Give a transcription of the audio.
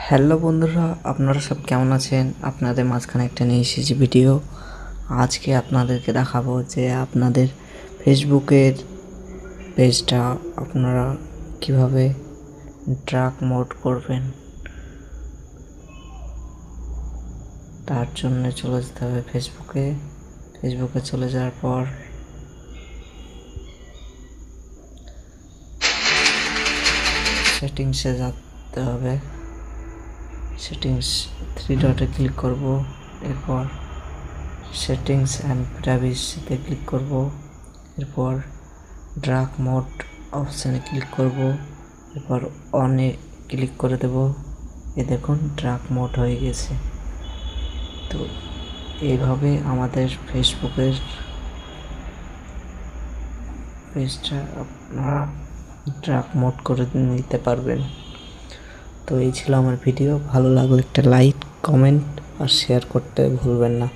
Hello বন্ধুরা, আপনারা সব কেমন আছেন? আপনাদের মাঝখানে একটা নিয়ে এসেছি ভিডিও। আজকে আপনাদেরকে দেখাবো যে আপনাদের ফেসবুকের পেজটা আপনারা কিভাবে ডার্ক মোড করবেন। তার জন্য চলে যেতে হবে ফেসবুকে চলে যাওয়ার পর সেটিংসে যেতে হবে। সেটিংস 3 ডটে ক্লিক করব, এরপর সেটিংস অ্যান্ড প্রাইভেসিতে ক্লিক করব, এরপর ডার্ক মোড অপশানে ক্লিক করব, এরপর অনে ক্লিক করে দেব। দেখুন ডার্ক মোড হয়ে গেছে। তো এইভাবে আমাদের ফেসবুকের পেজটা আপনারা ডার্ক মোড করে নিতে পারবেন। তো এই ছিল আমার ভিডিও। ভালো লাগলে একটা লাইক, কমেন্ট আর শেয়ার করতে ভুলবেন না।